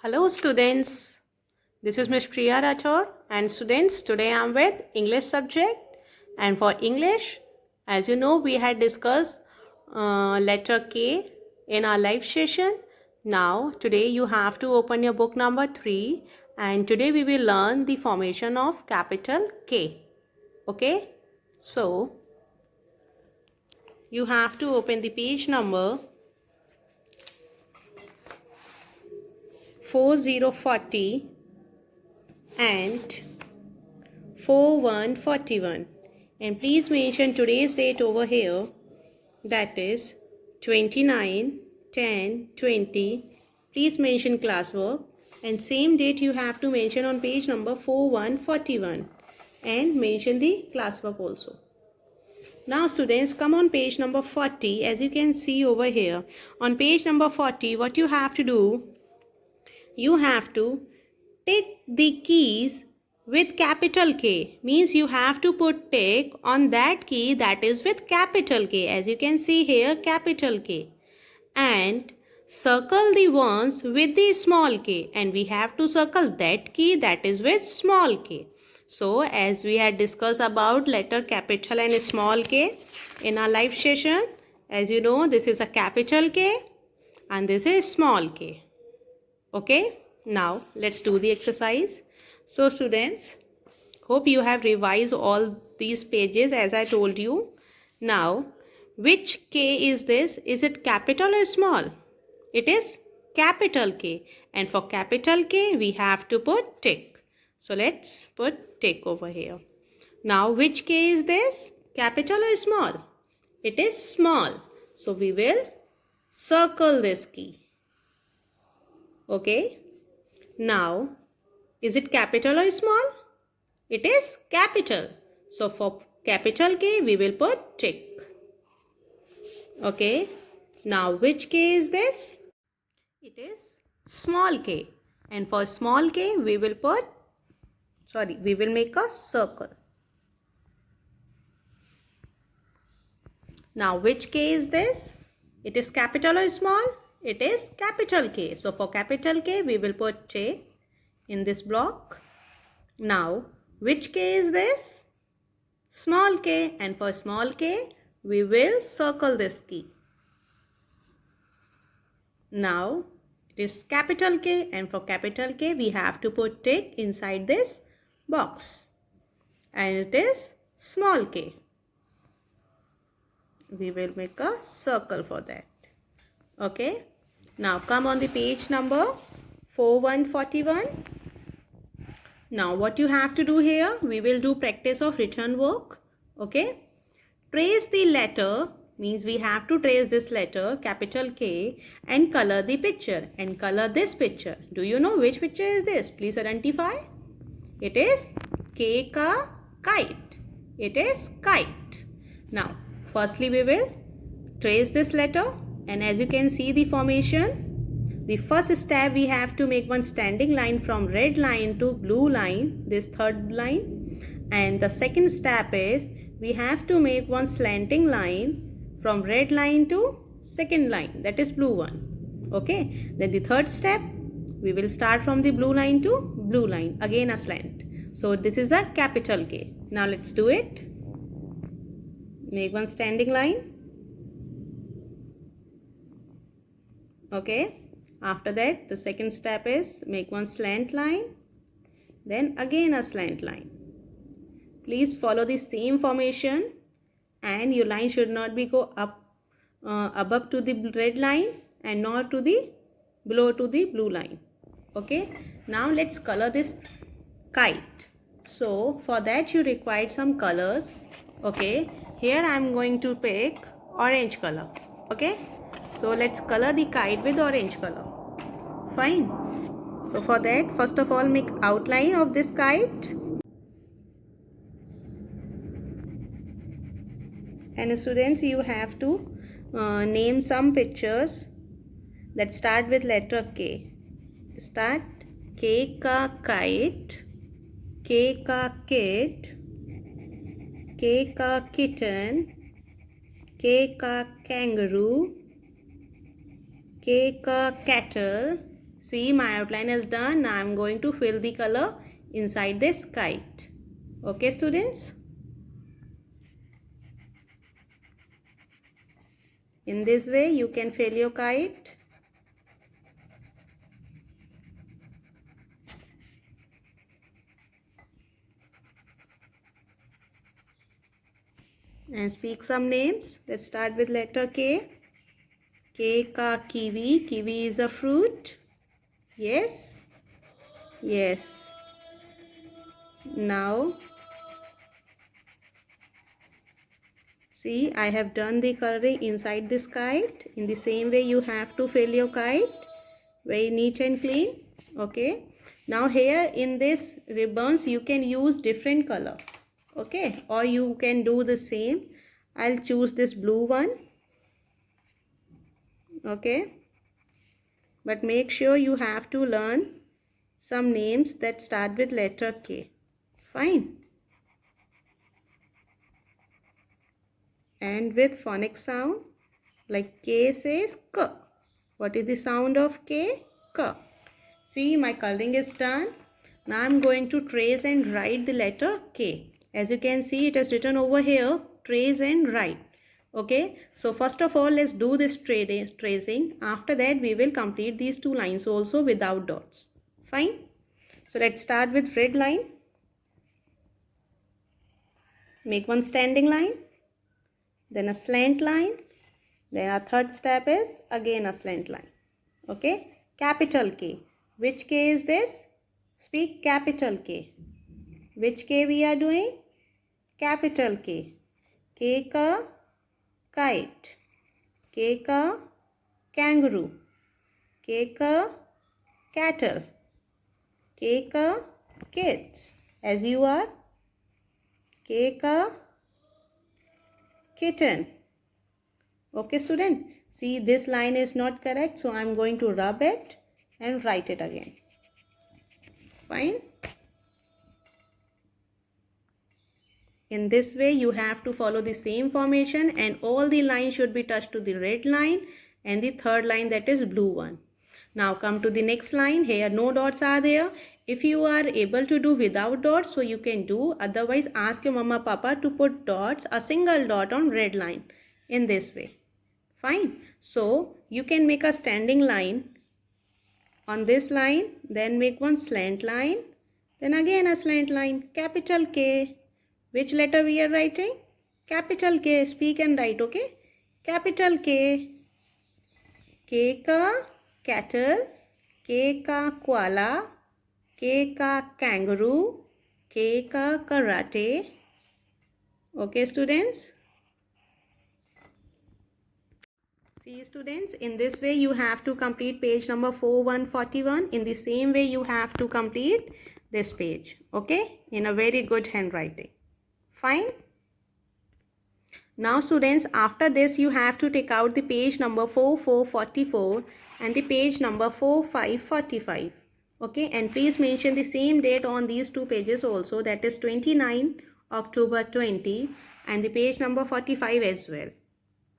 Hello students, this is Ms. Priya Rathore and students, today I am with English subject, and for English, as you know, we had discussed letter K in our live session. Now today you have to open your book number 3 and today we will learn the formation of capital K. Okay, so you have to open the page number 4040 and 4141, and please mention today's date over here, that is 29/10/20. Please mention classwork, and same date you have to mention on page number 4141 and mention the classwork also. Now students, come on page number 40. As you can see over here on page number 40, what you have to do, you have to tick the keys with capital K, means you have to put tick on that key that is with capital K. As you can see here, capital K, and circle the ones with the small k, and we have to circle that key that is with small k. So as we had discussed about letter capital and small k in our live session, as you know, this is a capital K and this is small k. Okay, now let's do the exercise. So students, hope you have revised all these pages as I told you. Now, which K is this? Is it capital or small? It is capital K, and for capital K we have to put tick. So let's put tick over here. Now which K is this? Capital or small? It is small. So we will circle this key. Okay. Now, is it capital or small? It is capital. So for capital K, we will put tick. Okay. Now, which K is this? It is small k. And for small k, we will make a circle. Now, which K is this? It is capital or small? It is capital K. So for capital K, we will put J in this block. Now, which K is this? Small k, and for small k, we will circle this key. Now, it is capital K, and for capital K, we have to put tick inside this box. And it is small k. We will make a circle for that. Okay. Now, come on the page number 4141. Now what you have to do here, we will do practice of written work. Okay. Trace the letter, means we have to trace this letter capital K and color the picture, and color this picture. Do you know which picture is this? Please identify. It is K ka kite. It is kite. Now firstly we will trace this letter, and as you can see the formation, the first step we have to make one standing line from red line to blue line, this third line. And the second step is we have to make one slanting line from red line to second line, that is blue one. Okay. Then the third step, we will start from the blue line to blue line, again a slant. So this is a capital K. Now let's do it. Make one standing line. Okay. After that, the second step is make one slant line, then again a slant line. Please follow the same formation, and your line should not be go up above to the red line and not to the below to the blue line. Okay. Now let's color this kite. So for that you require some colors. Okay. Here I am going to pick orange color. Okay. So let's color the kite with orange color. Fine. So for that, first of all, make outline of this kite. And students, you have to name some pictures that start with letter K. Start K ka kite, K ka kit, K ka kitten, K ka kangaroo, K ka cattle, See, my outline is done. Now I'm going to fill the color inside this kite. Okay, students? In this way, you can fill your kite. And speak some names. Let's start with letter K. K ka kiwi. Kiwi is a fruit. Yes. Yes. Now, see, I have done the coloring inside this kite. In the same way, you have to fill your kite very neat and clean. Okay. Now here in this ribbons, you can use different color. Okay. Or you can do the same. I'll choose this blue one. Okay. But make sure you have to learn some names that start with letter K. Fine. And with phonic sound, like K says K. What is the sound of K? K. See, my coloring is done. Now I'm going to trace and write the letter K. As you can see, it is written over here, trace and write. Okay, so first of all, let's do this tracing. After that, we will complete these two lines also without dots. Fine. So let's start with red line. Make one standing line, then a slant line, then our third step is again a slant line. Okay, capital K. Which K is this? Speak capital K. Which K we are doing? Capital K. K ka kite. K ka kangaroo. K ka cattle. K ka kids. As you are. K ka kitten. Okay, student. See, this line is not correct, so I am going to rub it and write it again. Fine. In this way, you have to follow the same formation and all the lines should be touched to the red line and the third line, that is blue one. Now come to the next line. Here no dots are there. If you are able to do without dots, so you can do. Otherwise, ask your mama papa to put dots, a single dot on red line in this way. Fine. So you can make a standing line on this line, then make one slant line, then again a slant line. Capital K. Which letter we are writing? Capital K. Speak and write, okay? Capital K. K ka cattle. K ka koala. K ka kangaroo. K ka karate. Okay, students? See, students, in this way you have to complete page number 4141. In the same way you have to complete this page, okay? In a very good handwriting. Fine. Now students, after this you have to take out the page number 4444 and the page number 4545. Okay, and please mention the same date on these two pages also, that is 29 October 20 and the page number 45 as well.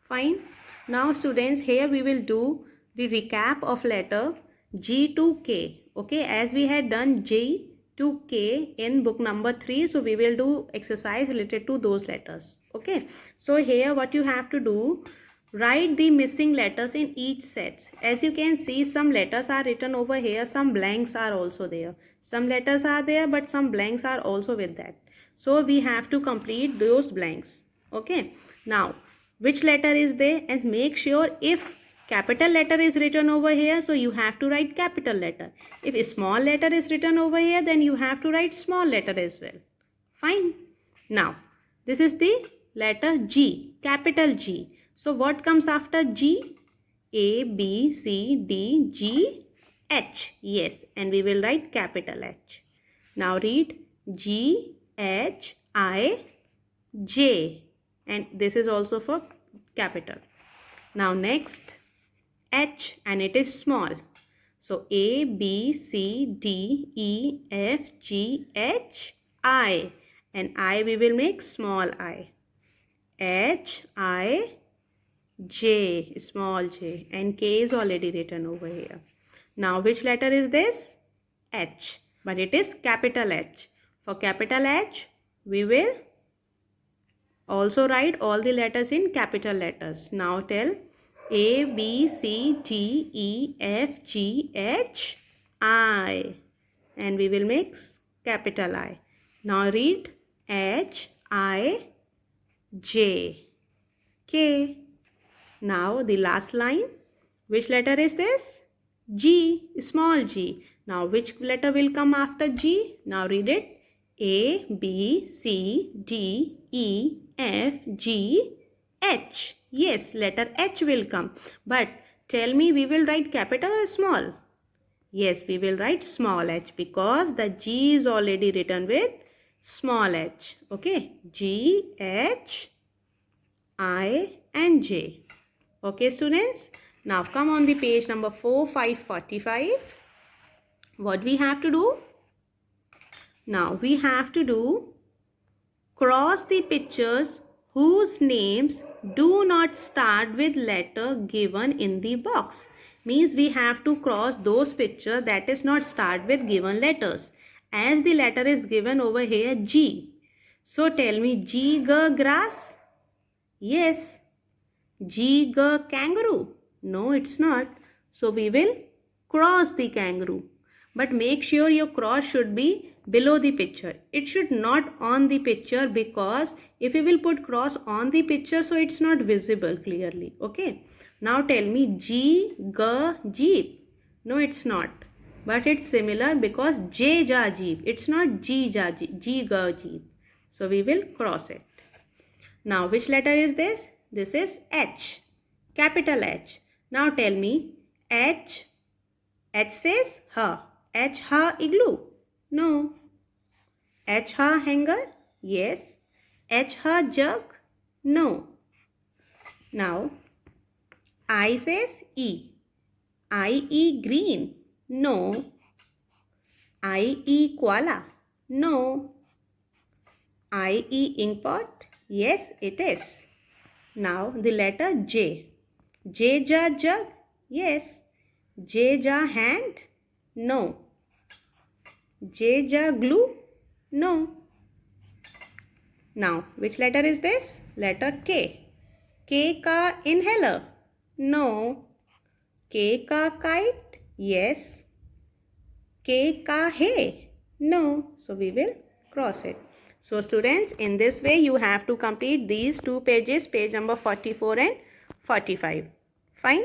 Fine. Now students, here we will do the recap of letter G to K. Okay, as we had done G to K in book number 3, so we will do exercise related to those letters. Okay, so here what you have to do, write the missing letters in each set. As you can see, some letters are written over here, some blanks are also there. Some letters are there, but some blanks are also with that. So we have to complete those blanks. Okay, now which letter is there, and make sure if capital letter is written over here, so you have to write capital letter. If a small letter is written over here, then you have to write small letter as well. Fine. Now, this is the letter G, capital G. So, what comes after G? A, B, C, D, G, H. Yes, and we will write capital H. Now, read G, H, I, J. And this is also for capital. Now, next. H, and it is small. So A, B, C, D, E, F, G, H, I, and I we will make small I. H, I, J, small j, and K is already written over here. Now which letter is this? H. But it is capital H. For capital H, we will also write all the letters in capital letters. Now tell A, B, C, D, E, F, G, H, I. And we will make capital I. Now read H, I, J, K. Now the last line. Which letter is this? G, small g. Now which letter will come after G? Now read it. A, B, C, D, E, F, G, H. Yes, letter H will come. But tell me, we will write capital or small? Yes, we will write small h because the G is already written with small h. Okay, G, H, I and J. Okay, students. Now come on the page number 4545. What we have to do? Now we have to do cross the pictures whose names do not start with letter given in the box. Means we have to cross those pictures that is not start with given letters. As the letter is given over here G. So tell me, G, G, grass? Yes. G, G, kangaroo? No, it's not. So we will cross the kangaroo. But make sure your cross should be below the picture. It should not on the picture, because if we will put cross on the picture, so it's not visible clearly. Okay. Now tell me, G, G, jeep. No, it's not. But it's similar because J, ja, jeep. It's not G, ja, jeep. G, G, jeep. So we will cross it. Now which letter is this? This is H. Capital H. Now tell me, H. H says ha. H, ha, igloo? No. H, ha, hanger? Yes. H, ha, jug? No. Now, I says E. I, E, green? No. I, E, koala? No. I, E, inkpot? Yes, it is. Now, the letter J. J, ja, jug? Yes. J, ja, hand? No. J, ja, glue? No. Now, which letter is this? Letter K. K, ka, inhaler? No. K, ka, kite? Yes. K, ka, hay? No. So, we will cross it. So, students, in this way, you have to complete these two pages, page number 44 and 45. Fine?